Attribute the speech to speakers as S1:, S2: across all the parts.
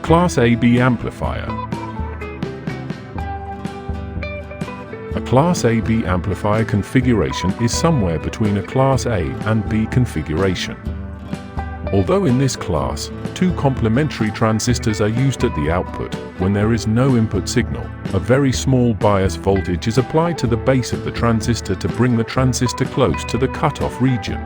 S1: Class AB amplifier. A Class AB amplifier configuration is somewhere between a Class A and B configuration. Although in this class, two complementary transistors are used at the output, when there is no input signal, a very small bias voltage is applied to the base of the transistor to bring the transistor close to the cutoff region.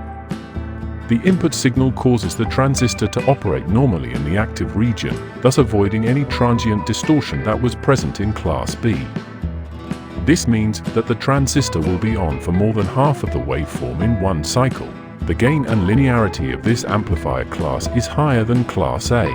S1: The input signal causes the transistor to operate normally in the active region, thus avoiding any transient distortion that was present in Class B. This means that the transistor will be on for more than half of the waveform in one cycle. The gain and linearity of this amplifier class is higher than Class A.